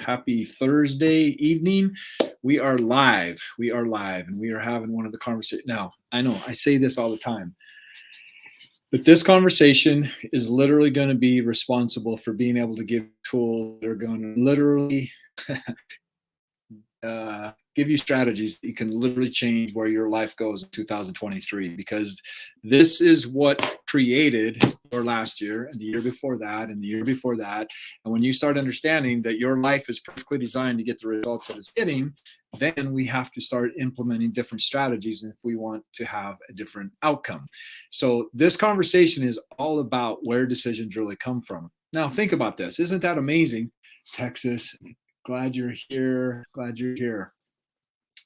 Happy Thursday evening. We are live. And we are having one of the conversations. Now, I know I say this all the time, but this conversation is literally going to be responsible for being able to give tools that are going to literally give you strategies that you can literally change where your life goes in 2023, because this is what created your last year and the year before that and the year before that. And when you start understanding that your life is perfectly designed to get the results that it's getting, then we have to start implementing different strategies if we want to have a different outcome. So this conversation is all about where decisions really come from. Now think about this. Isn't that amazing? Texas, glad you're here.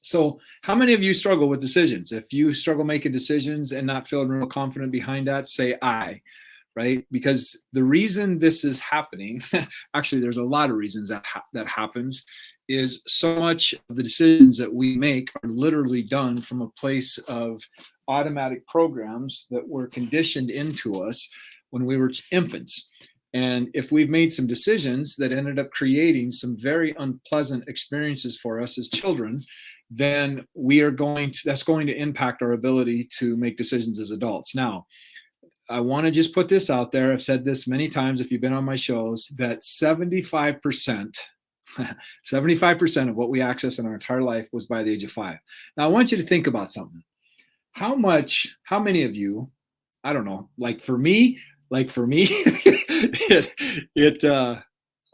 So how many of you struggle with decisions? If you struggle making decisions and not feeling real confident behind that, say I, right? Because the reason this is happening, actually, there's a lot of reasons that happens, is so much of the decisions that we make are literally done from a place of automatic programs that were conditioned into us when we were infants. And if we've made some decisions that ended up creating some very unpleasant experiences for us as children, then that's going to impact our ability to make decisions as adults. Now, I want to just put this out there. I've said this many times if you've been on my shows, that 75% of what we access in our entire life was by the age of 5. Now, I want you to think about something. How many of you, I don't know, like for me, I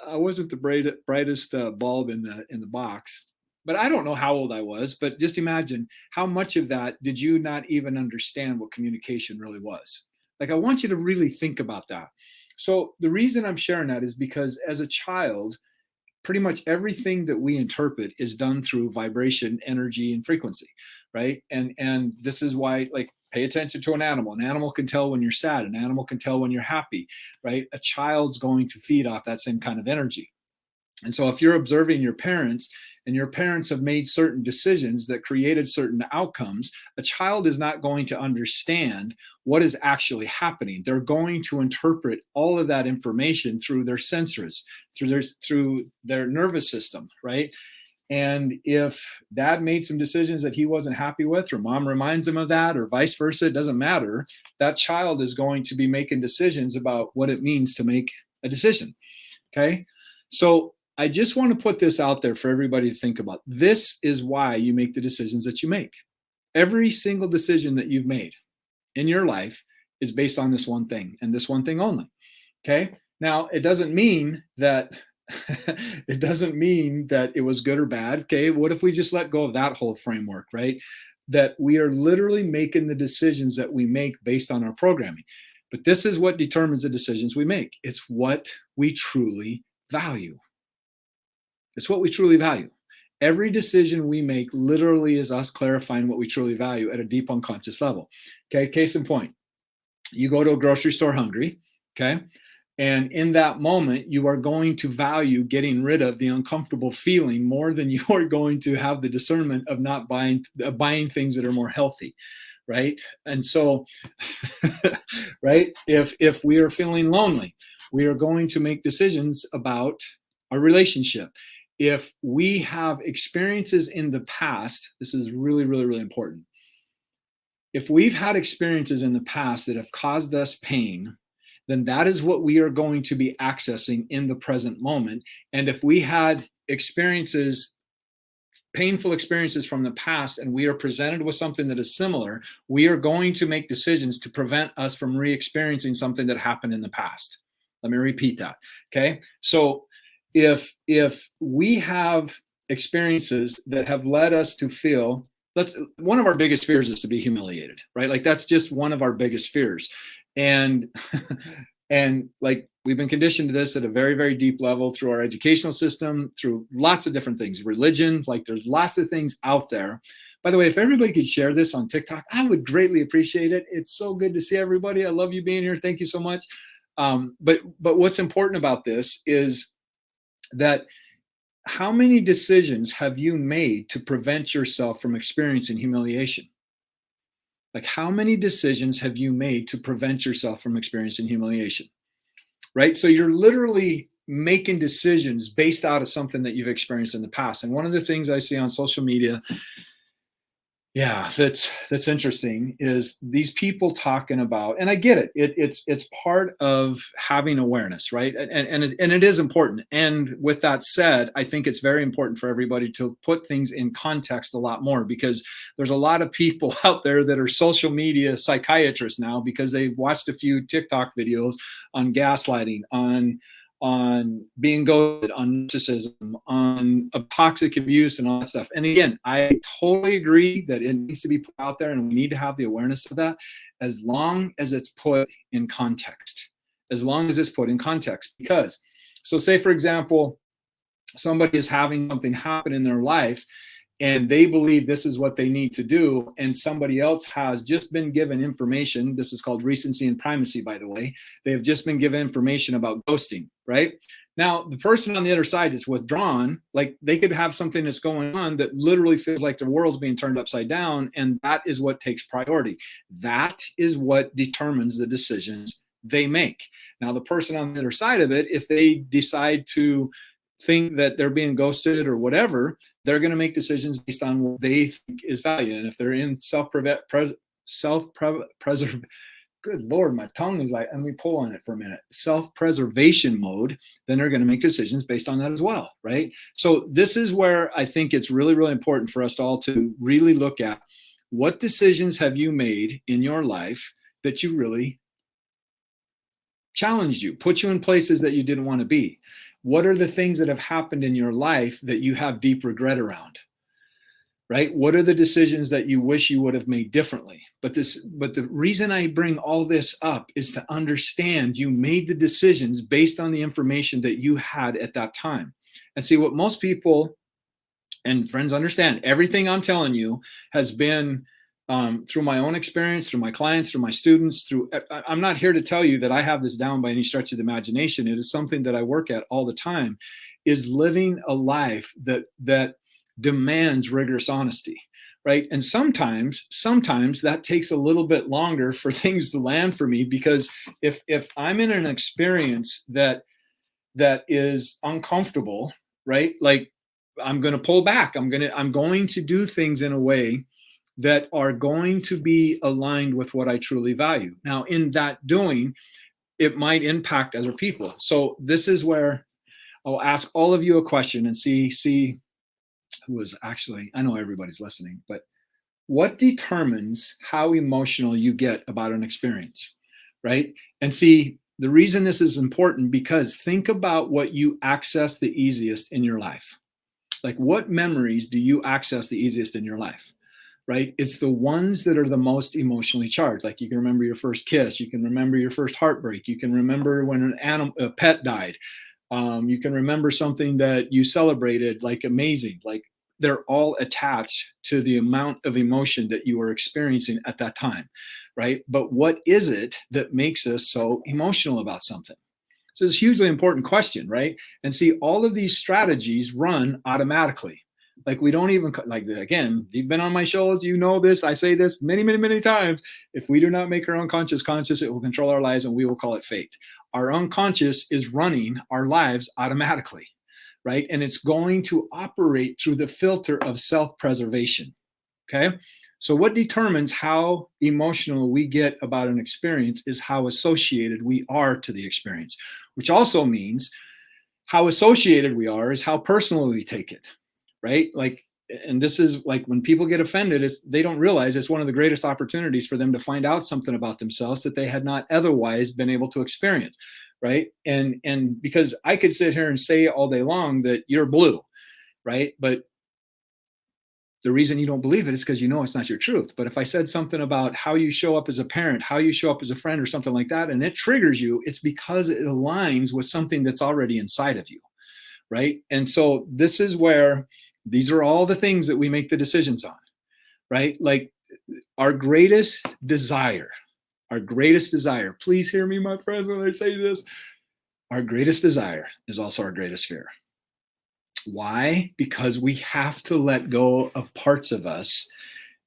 wasn't the brightest bulb in the box. But I don't know how old I was, but just imagine how much of that did you not even understand what communication really was? Like, I want you to really think about that. So the reason I'm sharing that is because as a child, pretty much everything that we interpret is done through vibration, energy, and frequency, right? And this is why, like, pay attention to an animal. An animal can tell when you're sad. An animal can tell when you're happy, right? A child's going to feed off that same kind of energy. And so if you're observing your parents and your parents have made certain decisions that created certain outcomes, a child is not going to understand what is actually happening. They're going to interpret all of that information through their senses, through their nervous system, right? And if dad made some decisions that he wasn't happy with, or mom reminds him of that, or vice versa, it doesn't matter. That child is going to be making decisions about what it means to make a decision, okay? So I just want to put this out there for everybody to think about. This is why you make the decisions that you make. Every single decision that you've made in your life is based on this one thing and this one thing only. Okay. Now, it doesn't mean that it was good or bad. Okay. What if we just let go of that whole framework, right? That we are literally making the decisions that we make based on our programming. But this is what determines the decisions we make. It's what we truly value. It's what we truly value. Every decision we make literally is us clarifying what we truly value at a deep unconscious level. Okay, case in point, you go to a grocery store hungry, okay? And in that moment, you are going to value getting rid of the uncomfortable feeling more than you are going to have the discernment of not buying things that are more healthy, right? And so, right, if we are feeling lonely, we are going to make decisions about our relationship. If we have experiences in the past, this is really, really, really important. If we've had experiences in the past that have caused us pain, then that is what we are going to be accessing in the present moment. And if we had painful experiences from the past, and we are presented with something that is similar, we are going to make decisions to prevent us from re-experiencing something that happened in the past. Let me repeat that, okay? So if we have experiences that have led us to feel, one of our biggest fears is to be humiliated, right? Like, that's just one of our biggest fears. And like, we've been conditioned to this at a very, very deep level through our educational system, through lots of different things, religion, like there's lots of things out there. By the way, if everybody could share this on TikTok, I would greatly appreciate it. It's so good to see everybody. I love you being here. Thank you so much. But what's important about this is that how many decisions have you made to prevent yourself from experiencing humiliation? Like, how many decisions have you made to prevent yourself from experiencing humiliation? Right? So you're literally making decisions based out of something that you've experienced in the past. And one of the things I see on social media, yeah, that's interesting, is these people talking about, and I get it. It's part of having awareness, right? And it is important. And with that said, I think it's very important for everybody to put things in context a lot more, because there's a lot of people out there that are social media psychiatrists now because they've watched a few TikTok videos on gaslighting, on being ghosted, on narcissism, on toxic abuse, and all that stuff. And again, I totally agree that it needs to be put out there, and we need to have the awareness of that, as long as it's put in context. As long as it's put in context, because, so say for example, somebody is having something happen in their life, and they believe this is what they need to do, and somebody else has just been given information. This is called recency and primacy, by the way. They have just been given information about ghosting, right? Now, the person on the other side is withdrawn. Like, they could have something that's going on that literally feels like the world's being turned upside down, and that is what takes priority. That is what determines the decisions they make. Now, the person on the other side of it, if they decide to think that they're being ghosted or whatever, they're going to make decisions based on what they think is value. And if they're in self-preserve, good Lord, my tongue is like, let me pull on it for a minute, self-preservation mode, then they're going to make decisions based on that as well, right? So this is where I think it's really, really important for us all to really look at, what decisions have you made in your life that you really challenged you, put you in places that you didn't want to be? What are the things that have happened in your life that you have deep regret around, right? What are the decisions that you wish you would have made differently? But the reason I bring all this up is to understand you made the decisions based on the information that you had at that time. And see, what most people and friends understand, everything I'm telling you has been through my own experience, through my clients, through my students, I'm not here to tell you that I have this down by any stretch of the imagination. It is something that I work at all the time, is living a life that demands rigorous honesty, right? And sometimes that takes a little bit longer for things to land for me, because if I'm in an experience that is uncomfortable, right? Like, I'm going to pull back. I'm going to do things in a way that are going to be aligned with what I truly value. Now, in that doing, it might impact other people. So this is where I'll ask all of you a question and see who is actually, I know everybody's listening, but what determines how emotional you get about an experience, right? And see, the reason this is important, because think about what you access the easiest in your life. Like, what memories do you access the easiest in your life? Right? It's the ones that are the most emotionally charged. Like, you can remember your first kiss, you can remember your first heartbreak, you can remember when a pet died, you can remember something that you celebrated, like amazing. Like, they're all attached to the amount of emotion that you are experiencing at that time, right? But what is it that makes us so emotional about something? So it's a hugely important question, right? And see, all of these strategies run automatically. Like, we don't even, like, again, you've been on my shows, you know this, I say this many, many, many times. If we do not make our unconscious conscious, it will control our lives, and we will call it fate. Our unconscious is running our lives automatically, right? And it's going to operate through the filter of self-preservation, okay? So what determines how emotional we get about an experience is how associated we are to the experience, which also means how associated we are is how personally we take it, right? Like, and this is like, when people get offended, they don't realize it's one of the greatest opportunities for them to find out something about themselves that they had not otherwise been able to experience, right? And because I could sit here and say all day long that you're blue, right? But the reason you don't believe it is because you know it's not your truth. But if I said something about how you show up as a parent, how you show up as a friend, or something like that, and it triggers you, it's because it aligns with something that's already inside of you, right? And so this is where these are all the things that we make the decisions on, right? Like, our greatest desire, please hear me, my friends, when I say this, our greatest desire is also our greatest fear. Why? Because we have to let go of parts of us,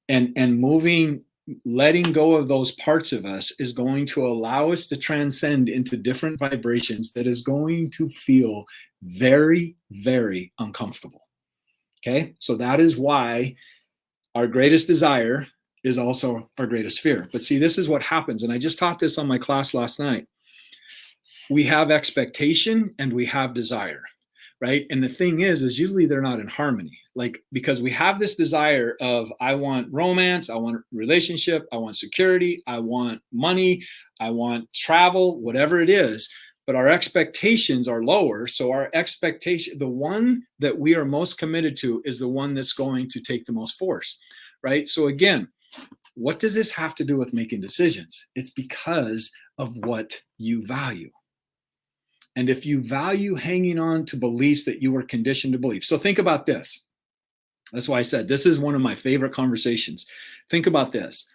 and moving letting go of those parts of us is going to allow us to transcend into different vibrations that is going to feel very, very uncomfortable. Okay. So that is why our greatest desire is also our greatest fear. But see, this is what happens. And I just taught this on my class last night. We have expectation and we have desire, right? And the thing is usually they're not in harmony. Like, because we have this desire of, I want romance, I want a relationship, I want security, I want money, I want travel, whatever it is. But our expectations are lower. So our expectation, the one that we are most committed to is the one that's going to take the most force, right? So again, what does this have to do with making decisions? It's because of what you value. And if you value hanging on to beliefs that you were conditioned to believe. So think about this. That's why I said this is one of my favorite conversations. Think about this.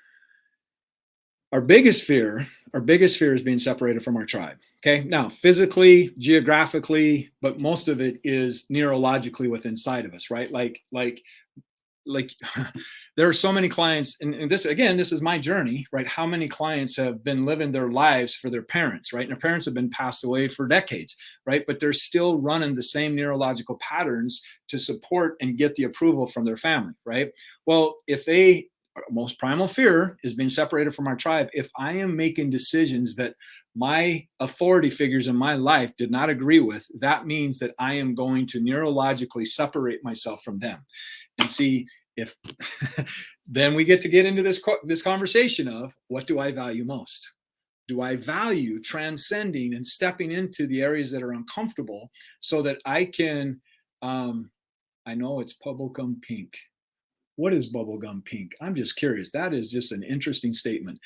Our biggest fear is being separated from our tribe. Okay. Now, physically, geographically, but most of it is neurologically within inside of us, right? Like there are so many clients, and this, again, this is my journey, right? How many clients have been living their lives for their parents, right? And their parents have been passed away for decades, right? But they're still running the same neurological patterns to support and get the approval from their family, right? Well, if they, most primal fear is being separated from our tribe. If I am making decisions that my authority figures in my life did not agree with, that means that I am going to neurologically separate myself from them. And see, if then we get into this conversation of, what do I value most? Do I value transcending and stepping into the areas that are uncomfortable so that I can, I know it's bubblegum pink. What is bubblegum pink? I'm just curious. That is just an interesting statement.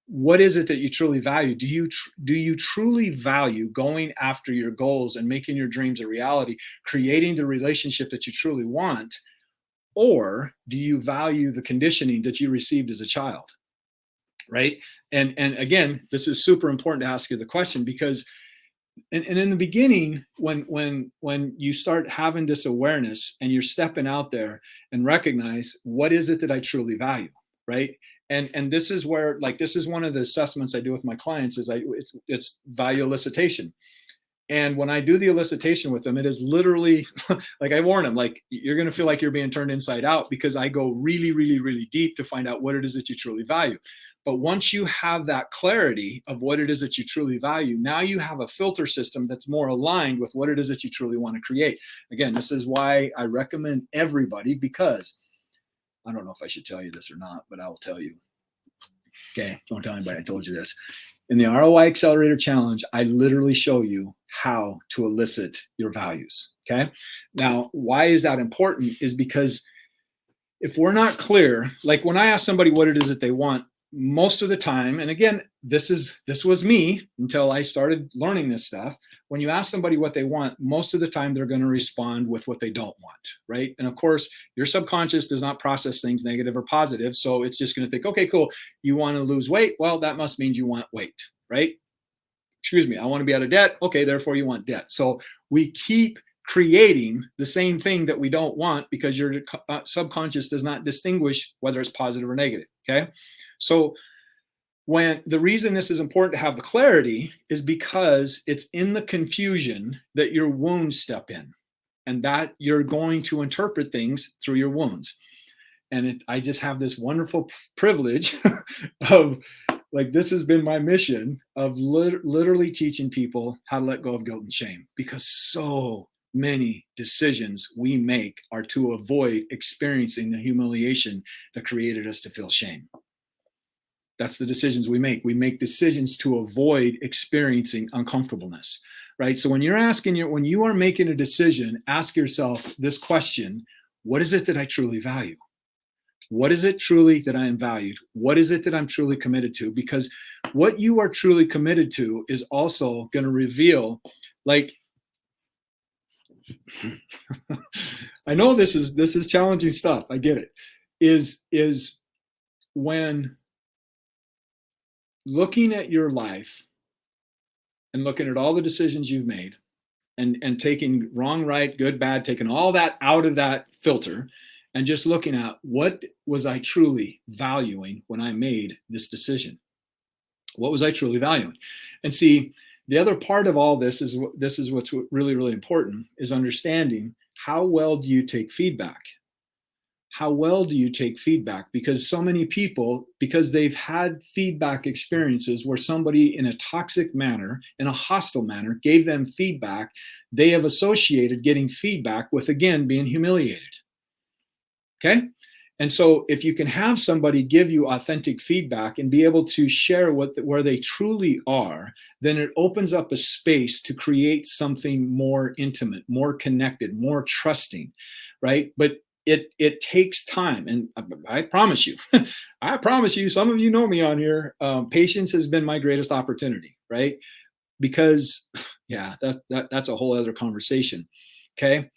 What is it that you truly value? Do you truly value going after your goals and making your dreams a reality, creating the relationship that you truly want? Or do you value the conditioning that you received as a child? Right. And again, this is super important to ask you the question, because and in the beginning, when you start having this awareness and you're stepping out there and recognize, what is it that I truly value? Right. And this is where, like, this is one of the assessments I do with my clients is it's value elicitation. And when I do the elicitation with them, it is literally like, I warn them, like, you're going to feel like you're being turned inside out, because I go really, really, really deep to find out what it is that you truly value. But once you have that clarity of what it is that you truly value, now you have a filter system that's more aligned with what it is that you truly want to create. Again, this is why I recommend everybody, because I don't know if I should tell you this or not, but I'll tell you. Okay, don't tell anybody I told you this. In the ROI Accelerator Challenge, I literally show you how to elicit your values. Okay. Now, why is that important? Is because if we're not clear, like when I ask somebody what it is that they want, most of the time, and again, this was me until I started learning this stuff. When you ask somebody what they want, most of the time they're going to respond with what they don't want, right? And of course, your subconscious does not process things negative or positive, so it's just going to think, okay, cool, you want to lose weight? Well, that must mean you want weight, right? Excuse me, I want to be out of debt. Okay, therefore you want debt. So we keep creating the same thing that we don't want, because your subconscious does not distinguish whether it's positive or negative. Okay. So when the reason this is important to have the clarity is because it's in the confusion that your wounds step in, and that you're going to interpret things through your wounds. And I just have this wonderful privilege of, like, this has been my mission of literally teaching people how to let go of guilt and shame, because so many decisions we make are to avoid experiencing the humiliation that created us to feel shame. That's the decisions we make. We make decisions to avoid experiencing uncomfortableness, right? So when you are making a decision, ask yourself this question: what is it that I truly value? What is it truly that I am valued? What is it that I'm truly committed to? Because what you are truly committed to is also going to reveal, like, I know this is challenging stuff. I get it. Is when looking at your life and looking at all the decisions you've made, and taking wrong, right, good, bad, taking all that out of that filter, and and just looking at what was I truly valuing when I made this decision? What was I truly valuing? And see, the other part of all this is what's really, really important, is understanding how well do you take feedback? How well do you take feedback? Because so many people, because they've had feedback experiences where somebody in a toxic manner, in a hostile manner, gave them feedback, they have associated getting feedback with, again, being humiliated. Okay? And so if you can have somebody give you authentic feedback and be able to share where they truly are, then it opens up a space to create something more intimate, more connected, more trusting, right? But it takes time, and I promise you, I promise you, some of you know me on here. Patience has been my greatest opportunity, right? Because yeah, that's a whole other conversation. Okay,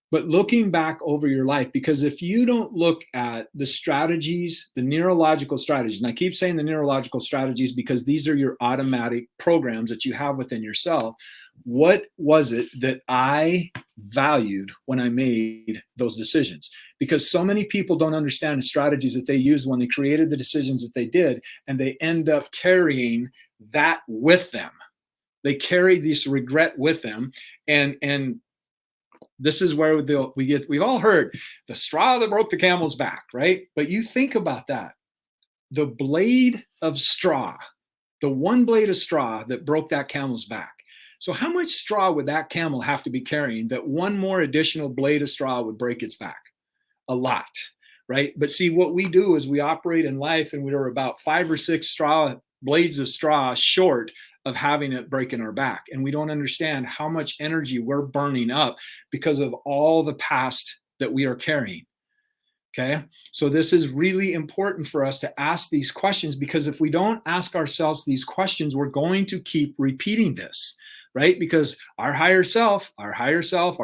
but looking back over your life, because if you don't look at the strategies, the neurological strategies, and I keep saying the neurological strategies because these are your automatic programs that you have within yourself. What was it that I valued when I made those decisions? Because so many people don't understand the strategies that they used when they created the decisions that they did, and they end up carrying that with them. They carry this regret with them, and this is where we've all heard the straw that broke the camel's back, right? But you think about that. The blade of straw, the one blade of straw that broke that camel's back. So how much straw would that camel have to be carrying that one more additional blade of straw would break its back? A lot, right? But see, what we do is we operate in life and we're about 5 or 6 blades of straw short of having it break in our back. And we don't understand how much energy we're burning up because of all the past that we are carrying. Okay. So this is really important for us to ask these questions, because if we don't ask ourselves these questions, we're going to keep repeating this, right? Because our higher self, our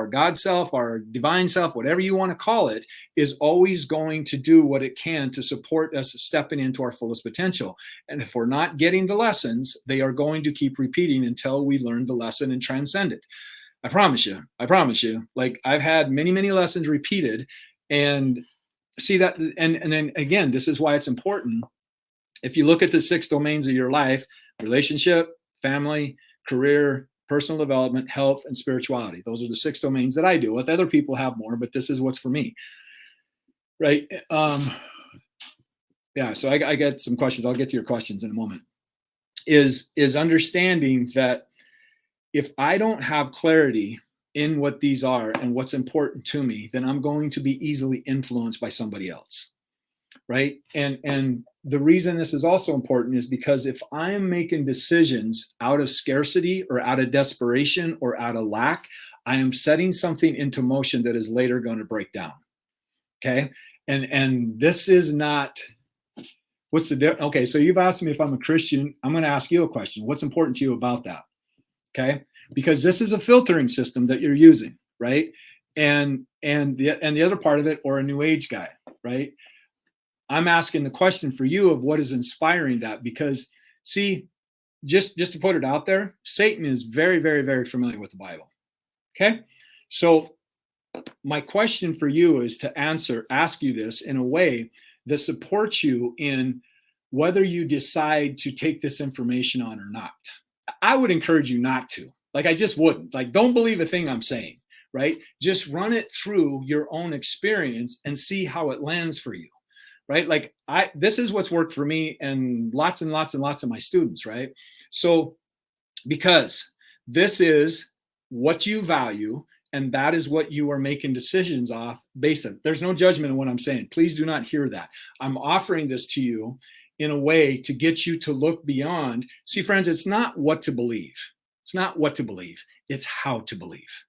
God self, our divine self, whatever you want to call it, is always going to do what it can to support us stepping into our fullest potential. And if we're not getting the lessons, they are going to keep repeating until we learn the lesson and transcend it. I promise you. I promise you. Like, I've had many, many lessons repeated, and see that, and then again, this is why it's important. If you look at the 6 domains of your life: relationship, family, career, personal development, health, and spirituality. Those are the 6 domains that I deal with. Other people have more, but this is what's for me, right? Yeah, so I get some questions. I'll get to your questions in a moment. Is understanding that if I don't have clarity in what these are and what's important to me, then I'm going to be easily influenced by somebody else, right? And the reason this is also important is because if I am making decisions out of scarcity or out of desperation or out of lack, I am setting something into motion that is later going to break down. Okay. And this is not, what's the difference? Okay. So you've asked me if I'm a Christian. I'm going to ask you a question. What's important to you about that? Okay. Because this is a filtering system that you're using, right? And the other part of it, or a new age guy, right? I'm asking the question for you of what is inspiring that, because see, just to put it out there, Satan is very, very, very familiar with the Bible. Okay. So my question for you is to ask you this in a way that supports you in whether you decide to take this information on or not. I would encourage you not to. Like, I just wouldn't. Like, don't believe a thing I'm saying, right? Just run it through your own experience and see how it lands for you, right? Like, this is what's worked for me and lots and lots and lots of my students, right? So, because this is what you value, and that is what you are making decisions off based on. There's no judgment in what I'm saying. Please do not hear that. I'm offering this to you in a way to get you to look beyond. See, friends, it's not what to believe. It's not what to believe. It's how to believe.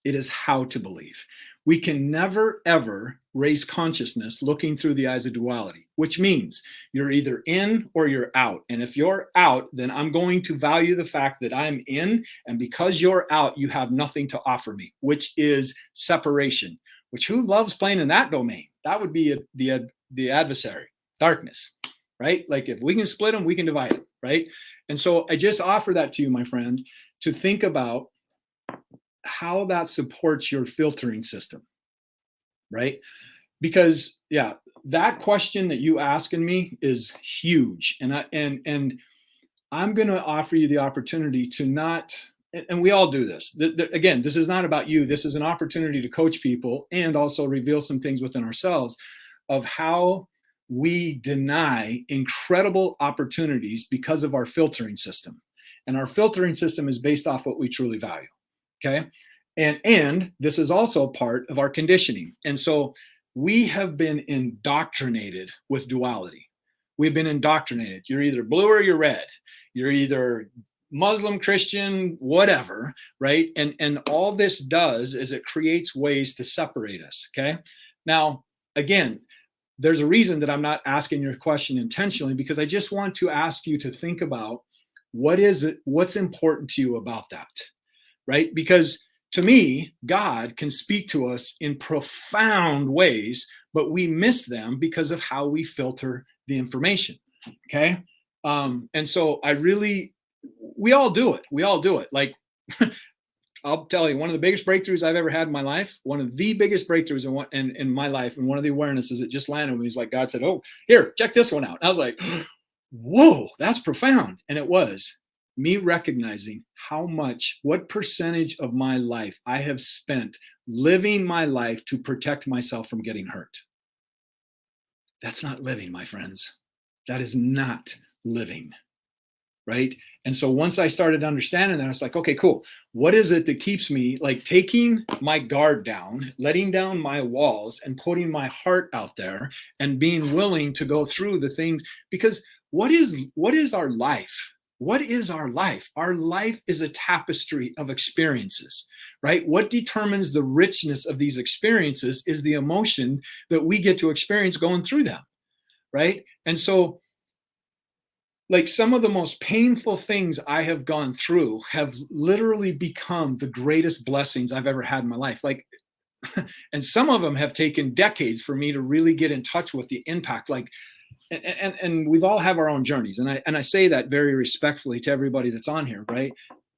It is how to believe. We can never, ever raise consciousness looking through the eyes of duality, which means you're either in or you're out. And if you're out, then I'm going to value the fact that I'm in. And because you're out, you have nothing to offer me, which is separation, which who loves playing in that domain? That would be the adversary, darkness, right? Like, if we can split them, we can divide them, right? And so I just offer that to you, my friend, to think about how that supports your filtering system, right? because yeah, that question that you asking me is huge, and I'm going to offer you the opportunity to not, and we all do this. Again, this is not about you. This is an opportunity to coach people and also reveal some things within ourselves of how we deny incredible opportunities because of our filtering system. And our filtering system is based off what we truly value. Okay. And this is also part of our conditioning. And so we have been indoctrinated with duality. We've been indoctrinated. You're either blue or you're red. You're either Muslim, Christian, whatever, right? And all this does is it creates ways to separate us. Okay. Now, again, there's a reason that I'm not asking your question intentionally, because I just want to ask you to think about what's important to you about that, right? Because to me, God can speak to us in profound ways, but we miss them because of how we filter the information. Okay. And so we all do it. We all do it. Like, I'll tell you, one of the biggest breakthroughs I've ever had in my life, one of the biggest breakthroughs in my life, and one of the awarenesses that just landed on me is like, God said, oh, here, check this one out. And I was like, whoa, that's profound. And it was me recognizing what percentage of my life I have spent living my life to protect myself from getting hurt. That's not living, my friends. That is not living. Right. And so once I started understanding that, it's like, okay, cool. What is it that keeps me like taking my guard down, letting down my walls and putting my heart out there and being willing to go through the things? Because what is our life? What is our life? Our life is a tapestry of experiences, right? What determines the richness of these experiences is the emotion that we get to experience going through them, right? And so, like, some of the most painful things I have gone through have literally become the greatest blessings I've ever had in my life. Like, and some of them have taken decades for me to really get in touch with the impact. Like, and we've all have our own journeys. And I say that very respectfully to everybody that's on here, right?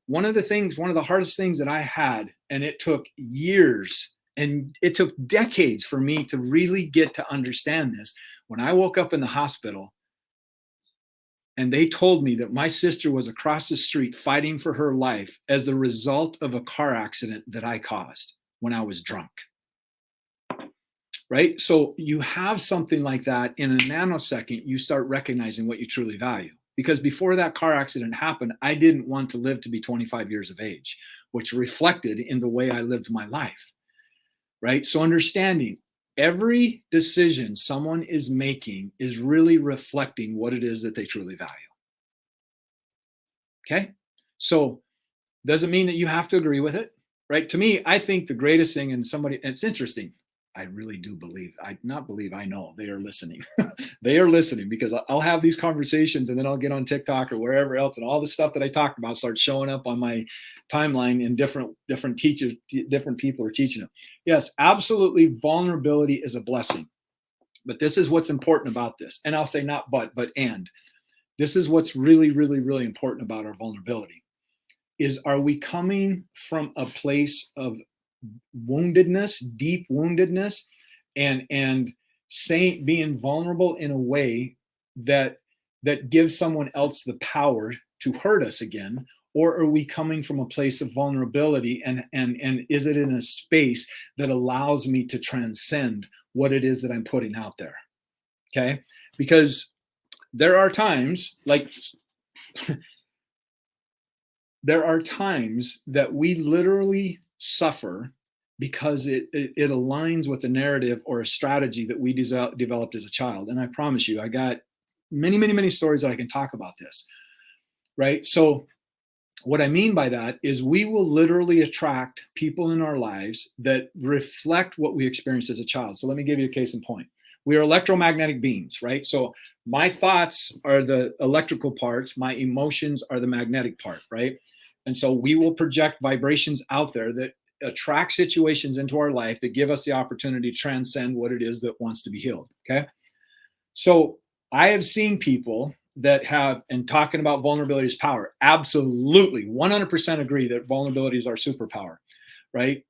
One of the hardest things that I had, and it took years and it took decades for me to really get to understand this. When I woke up in the hospital, and they told me that my sister was across the street fighting for her life as the result of a car accident that I caused when I was drunk. Right? So you have something like that in a nanosecond, you start recognizing what you truly value. Because before that car accident happened, I didn't want to live to be 25 years of age, which reflected in the way I lived my life. Right? So understanding every decision someone is making is really reflecting what it is that they truly value. Okay. So doesn't mean that you have to agree with it, right? To me, I think the greatest thing and it's interesting. I really do I know they are listening. They are listening because I'll have these conversations and then I'll get on TikTok or wherever else. And all the stuff that I talked about starts showing up on my timeline and different teachers, different people are teaching it. Yes, absolutely. Vulnerability is a blessing, but this is what's important about this. And I'll say not, but this is what's really, really, really important about our vulnerability is, are we coming from a place of woundedness, deep woundedness, and being vulnerable in a way that gives someone else the power to hurt us again? Or are we coming from a place of vulnerability and is it in a space that allows me to transcend what it is that I'm putting out there? Okay. Because there are times that we literally suffer because it aligns with a narrative or a strategy that we developed as a child. And I promise you, I got many, many, many stories that I can talk about this, right? So what I mean by that is we will literally attract people in our lives that reflect what we experienced as a child. So let me give you a case in point. We are electromagnetic beings, right? So my thoughts are the electrical parts, my emotions are the magnetic part, right? And so we will project vibrations out there that attract situations into our life that give us the opportunity to transcend what it is that wants to be healed, okay? So I have seen people that have, and talking about vulnerability is power, absolutely, 100% agree that vulnerability is our superpower, right?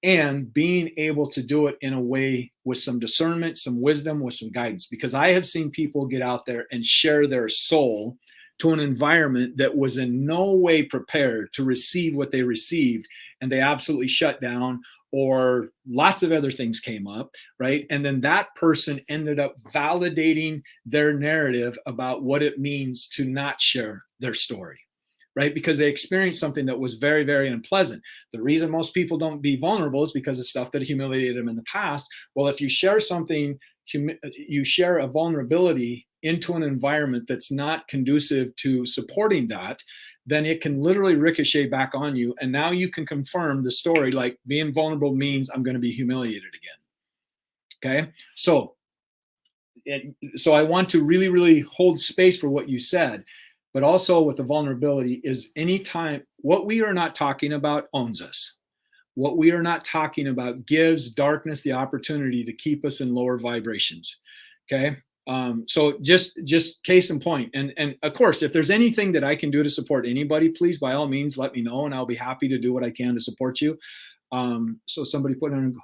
and being able to do it in a way with some discernment, some wisdom, with some guidance. Because I have seen people get out there and share their soul to an environment that was in no way prepared to receive what they received, and they absolutely shut down, or lots of other things came up, right? And then that person ended up validating their narrative about what it means to not share their story, right? Because they experienced something that was very, very unpleasant. The reason most people don't be vulnerable is because of stuff that humiliated them in the past. Well, if you share something, you share a vulnerability into an environment that's not conducive to supporting that, then it can literally ricochet back on you. And now you can confirm the story, like being vulnerable means I'm going to be humiliated again. Okay. So I want to really, really hold space for what you said, but also with the vulnerability is anytime what we are not talking about owns us. What we are not talking about gives darkness the opportunity to keep us in lower vibrations. Okay. So just case in point. And of course, if there's anything that I can do to support anybody, please, by all means, let me know, and I'll be happy to do what I can to support you. So somebody put on,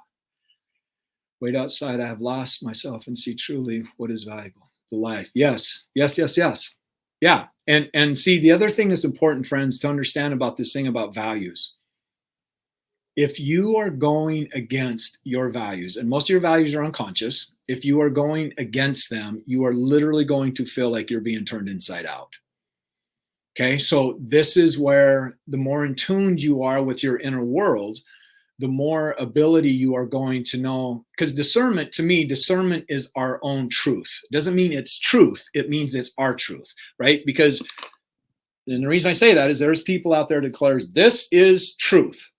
wait outside, I have lost myself and see truly what is valuable. The life. Yes, yes, yes, yes. Yeah. And see, the other thing that's important, friends, to understand about this thing about values. If you are going against your values, and most of your values are unconscious, if you are going against them, you are literally going to feel like you're being turned inside out. Okay, so this is where the more in tune you are with your inner world, the more ability you are going to know. Because discernment, to me, discernment is our own truth. It doesn't mean it's truth, it means it's our truth, right? Because, and the reason I say that is there's people out there that declares this is truth,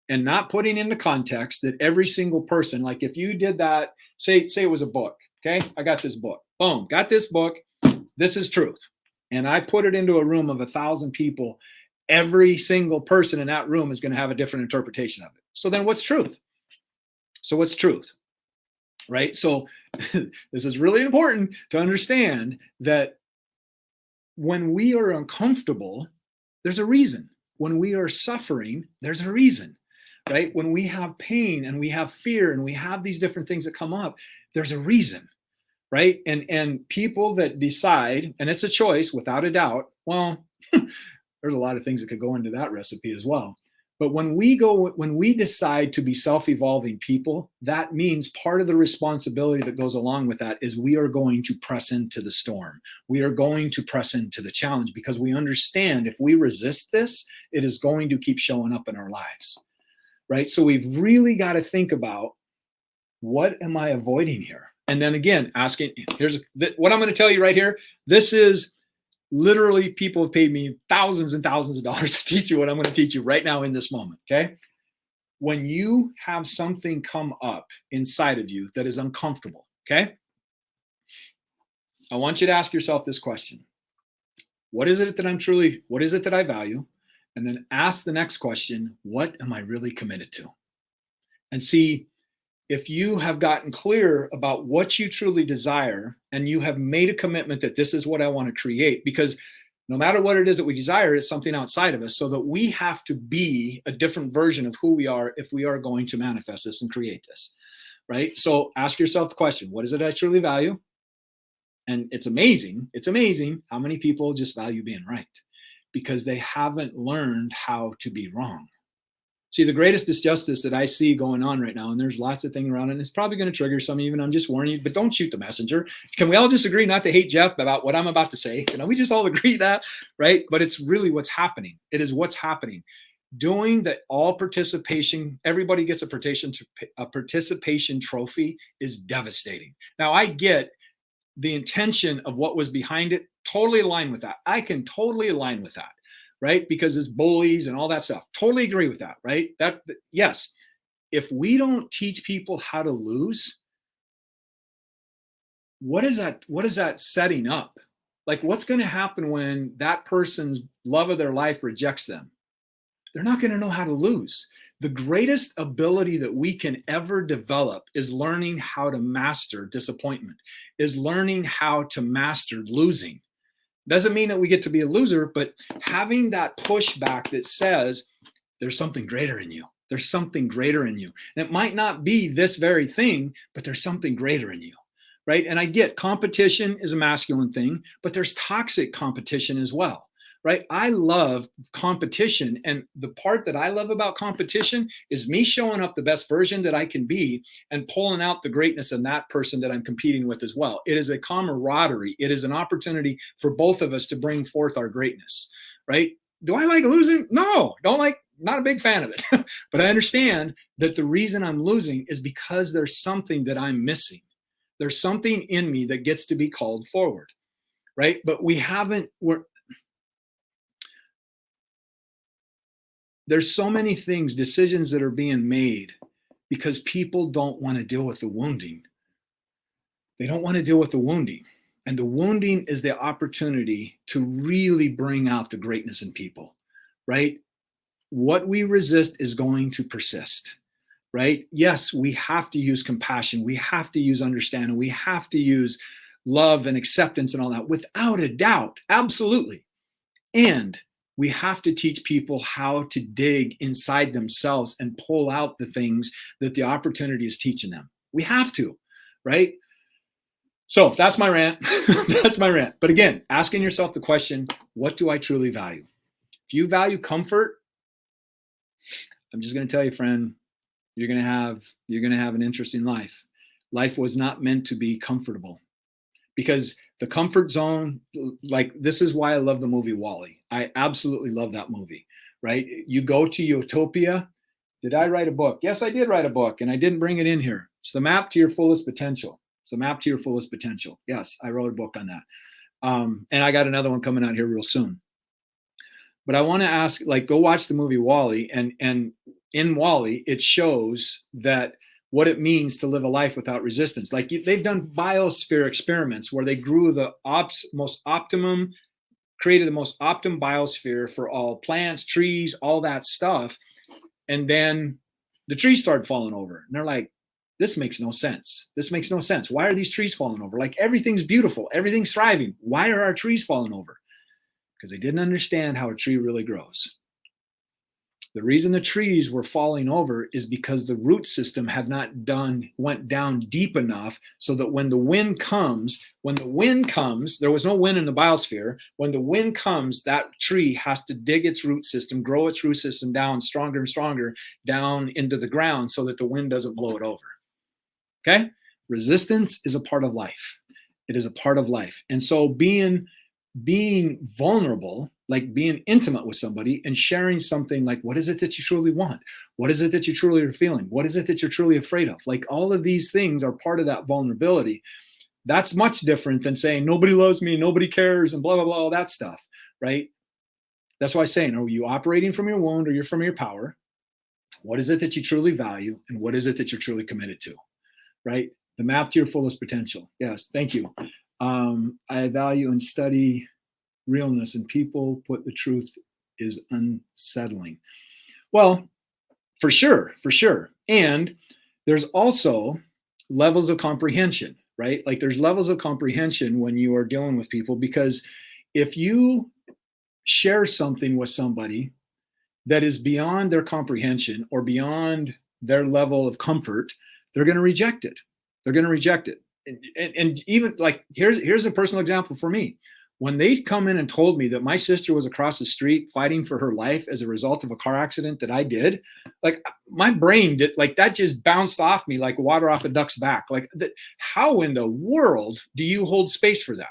and not putting into context that every single person, like if you did that, say it was a book, okay? I got this book, boom, got this book, this is truth. And I put it into a room of 1,000 people, every single person in that room is going to have a different interpretation of it. So then what's truth? So what's truth, right? So this is really important to understand that when we are uncomfortable, there's a reason. When we are suffering, there's a reason. Right? When we have pain and we have fear and we have these different things that come up, there's a reason, right? And people that decide, and it's a choice without a doubt, well, there's a lot of things that could go into that recipe as well. But when we decide to be self-evolving people, that means part of the responsibility that goes along with that is we are going to press into the storm. We are going to press into the challenge because we understand if we resist this, it is going to keep showing up in our lives. Right? So we've really got to think about, what am I avoiding here? And then again, asking, here's what I'm going to tell you right here. This is literally, people have paid me thousands and thousands of dollars to teach you what I'm going to teach you right now in this moment. Okay. When you have something come up inside of you that is uncomfortable, okay, I want you to ask yourself this question. What is it that I value? And then ask the next question, what am I really committed to? And see, if you have gotten clear about what you truly desire and you have made a commitment that this is what I want to create, because no matter what it is that we desire, it's something outside of us, so that we have to be a different version of who we are if we are going to manifest this and create this, right? So ask yourself the question, what is it I truly value? And it's amazing how many people just value being right, because they haven't learned how to be wrong. See, the greatest injustice that I see going on right now, and there's lots of things around it, and it's probably going to trigger some of you, and I'm just warning you, but don't shoot the messenger. Can we all just agree not to hate Jeff about what I'm about to say? Can we just all agree that, right? But it's really what's happening. It is what's happening. Doing that all participation, everybody gets a participation trophy is devastating. Now, I get the intention of what was behind it, totally align with that. I can totally align with that. Right? Because it's bullies and all that stuff. Totally agree with that, right? Yes. If we don't teach people how to lose, what is that setting up? Like, what's going to happen when that person's love of their life rejects them? They're not going to know how to lose. The greatest ability that we can ever develop is learning how to master disappointment, is learning how to master losing. Doesn't mean that we get to be a loser, but having that pushback that says there's something greater in you. There's something greater in you. And it might not be this very thing, but there's something greater in you, right? And I get competition is a masculine thing, but there's toxic competition as well, right? I love competition. And the part that I love about competition is me showing up the best version that I can be and pulling out the greatness in that person that I'm competing with as well. It is a camaraderie. It is an opportunity for both of us to bring forth our greatness, right? Do I like losing? No, don't like, not a big fan of it. But I understand that the reason I'm losing is because there's something that I'm missing. There's something in me that gets to be called forward, right? But there's so many things, decisions that are being made because people don't want to deal with the wounding. They don't want to deal with the wounding. And the wounding is the opportunity to really bring out the greatness in people, right? What we resist is going to persist, right? Yes, we have to use compassion. We have to use understanding. We have to use love and acceptance and all that, without a doubt. Absolutely. And we have to teach people how to dig inside themselves and pull out the things that the opportunity is teaching them. We have to, right? So that's my rant. That's my rant. But again, asking yourself the question, what do I truly value? If you value comfort, I'm just going to tell you, friend, you're going to have an interesting life. Life was not meant to be comfortable, because the comfort zone, like, this is why I love the movie WALL-E. I absolutely love that movie, right? You go to Utopia. Did I write a book? Yes, I did write a book, and I didn't bring it in here. It's the map to your fullest potential. It's the map to your fullest potential. Yes, I wrote a book on that. And I got another one coming out here real soon. But I want to ask, like, go watch the movie WALL-E, and in WALL-E, it shows that what it means to live a life without resistance. Like, they've done biosphere experiments where they grew the created the most optimum biosphere for all plants, trees, all that stuff. And then the trees started falling over. And they're like, this makes no sense. This makes no sense. Why are these trees falling over? Like, everything's beautiful. Everything's thriving. Why are our trees falling over? Because they didn't understand how a tree really grows. The reason the trees were falling over is because the root system had not went down deep enough, so that when the wind comes, there was no wind in the biosphere. When the wind comes, that tree has to dig its root system, grow its root system down stronger and stronger down into the ground, so that the wind doesn't blow it over. Okay? Resistance is a part of life. It is a part of life. And so being vulnerable, like being intimate with somebody and sharing something like, what is it that you truly want? What is it that you truly are feeling? What is it that you're truly afraid of? Like, all of these things are part of that vulnerability. That's much different than saying, nobody loves me, nobody cares, and blah, blah, blah, all that stuff, right? That's why I'm saying, are you operating from your wound, or you're from your power? What is it that you truly value? And what is it that you're truly committed to, right? The map to your fullest potential. Yes, thank you. I value and study realness, and people put the truth is unsettling. Well, for sure. And there's also levels of comprehension, right? Like, there's levels of comprehension when you are dealing with people, because if you share something with somebody that is beyond their comprehension or beyond their level of comfort, they're going to reject it. And even, like, here's a personal example for me. When they come in and told me that my sister was across the street fighting for her life as a result of a car accident that I did, like, my brain did, like, that just bounced off me like water off a duck's back. Like, how in the world do you hold space for that?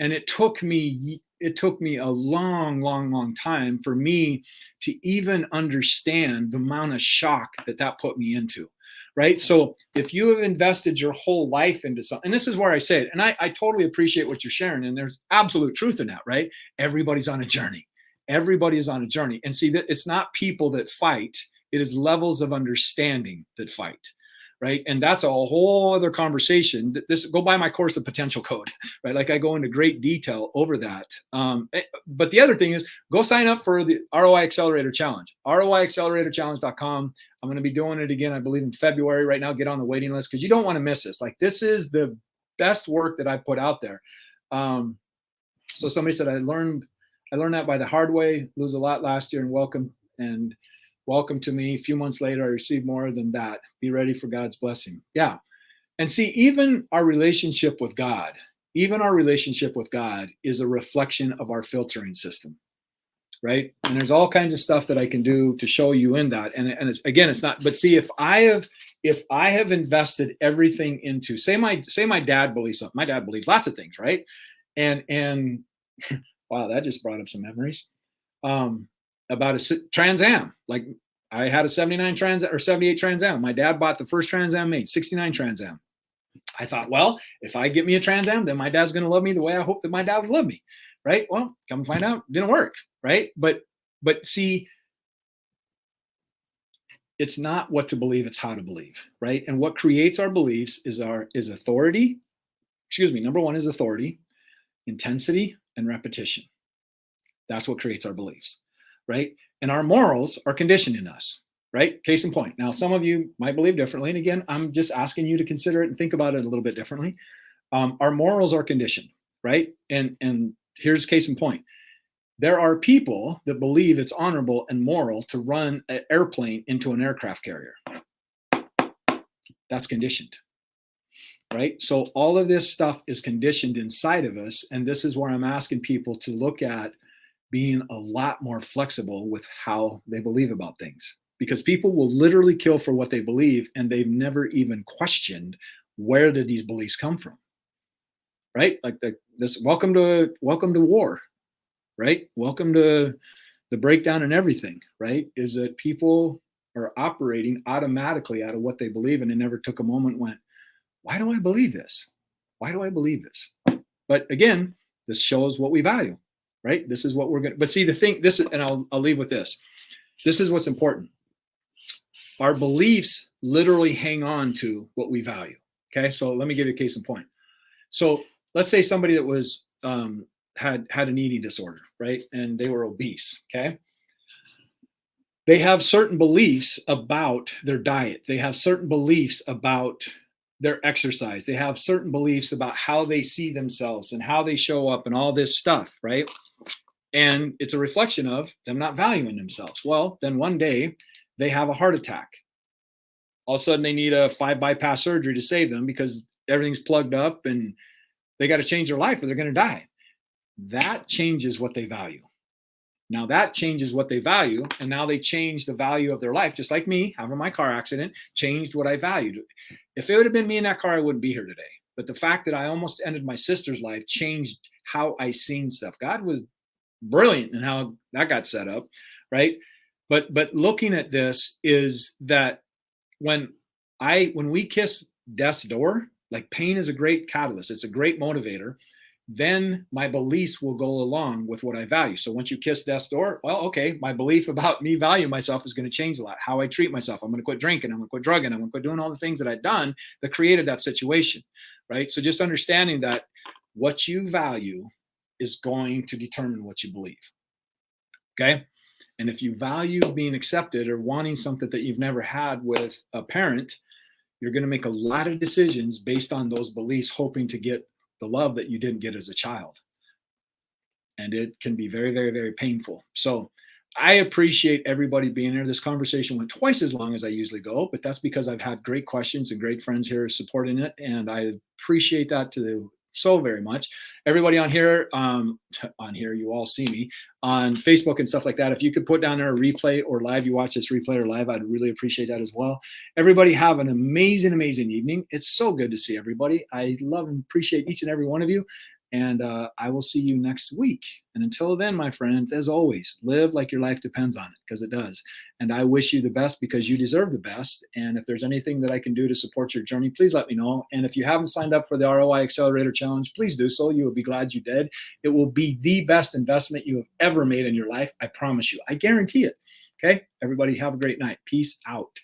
And it took me a long time for me to even understand the amount of shock that put me into. Right? So if you have invested your whole life into something, and this is where I say it, and I totally appreciate what you're sharing, and there's absolute truth in that, right? Everybody's on a journey. Everybody is on a journey. And see, that it's not people that fight, it is levels of understanding that fight. Right? And that's a whole other conversation. Go buy my course, The Potential Code, right? Like, I go into great detail over that. But the other thing is, go sign up for the ROI Accelerator Challenge, roiacceleratorchallenge.com. I'm going to be doing it again, I believe, in February. Right now, get on the waiting list, because you don't want to miss this. Like, this is the best work that I put out there. So somebody said, I learned that by the hard way, lose a lot last year, and welcome. And Welcome to me. A few months later, I received more than that. Be ready for God's blessing. Yeah. And see, even our relationship with God, is a reflection of our filtering system, right? And there's all kinds of stuff that I can do to show you in that. And it's, again, it's not, but see, if I have invested everything into, say my dad believes something. My dad believes lots of things, right? And wow, that just brought up some memories. About a Trans Am. Like, I had a 79 Trans or 78 Trans Am. My dad bought the first Trans Am made, 69 Trans Am. I thought, well, if I get me a Trans Am, then my dad's going to love me the way I hope that my dad would love me, right? Well, come to find out, it didn't work, right? But see, it's not what to believe, it's how to believe, right? And what creates our beliefs is authority. Excuse me. Number one is authority, intensity, and repetition. That's what creates our beliefs, right? And our morals are conditioned in us, right? Case in point. Now, some of you might believe differently. And again, I'm just asking you to consider it and think about it a little bit differently. Our morals are conditioned, right? And here's case in point. There are people that believe it's honorable and moral to run an airplane into an aircraft carrier. That's conditioned, right? So all of this stuff is conditioned inside of us. And this is where I'm asking people to look at being a lot more flexible with how they believe about things, because people will literally kill for what they believe, and they've never even questioned, where did these beliefs come from, right? Like this, welcome to war, right? Welcome to the breakdown and everything, right? Is that people are operating automatically out of what they believe, and they never took a moment and went, why do I believe this? Why do I believe this? But again, this shows what we value, right? This is what we're going to, but see, the thing, this is, and I'll leave with this. This is what's important. Our beliefs literally hang on to what we value. Okay. So let me give you a case in point. So let's say somebody that was, had an eating disorder, right? And they were obese. Okay. They have certain beliefs about their diet. They have certain beliefs about their exercise. They have certain beliefs about how they see themselves and how they show up and all this stuff, right? And it's a reflection of them not valuing themselves. Well, then one day they have a heart attack. All of a sudden they need a 5 bypass surgery to save them because everything's plugged up and they got to change their life or they're going to die. That changes what they value. Now that changes what they value, and now they change the value of their life, just like me having my car accident changed what I valued. If it would have been me in that car, I wouldn't be here today. But the fact that I almost ended my sister's life changed how I seen stuff. God was brilliant in how that got set up, right? But looking at this is that when we kiss death's door, like, pain is a great catalyst. It's a great motivator. Then my beliefs will go along with what I value. So once you kiss death's door, well, okay, my belief about me valuing myself is going to change a lot. How I treat myself. I'm going to quit drinking. I'm going to quit drugging. I'm going to quit doing all the things that I've done that created that situation, right? So just understanding that what you value is going to determine what you believe, okay? And if you value being accepted or wanting something that you've never had with a parent, you're going to make a lot of decisions based on those beliefs, hoping to get the love that you didn't get as a child. And it can be very, very, very painful. So I appreciate everybody being here. This conversation went twice as long as I usually go, but that's because I've had great questions and great friends here supporting it. And I appreciate that so very much. Everybody on here, you all see me on Facebook and stuff like that. If you could put down there a replay or live, you watch this replay or live, I'd really appreciate that as well. Everybody have an amazing, amazing evening. It's so good to see everybody. I love and appreciate each and every one of you. And I will see you next week. And until then, my friends, as always, live like your life depends on it, because it does. And I wish you the best because you deserve the best. And if there's anything that I can do to support your journey, please let me know. And if you haven't signed up for the ROI Accelerator Challenge, please do so. You will be glad you did. It will be the best investment you have ever made in your life. I promise you. I guarantee it. Okay? Everybody have a great night. Peace out.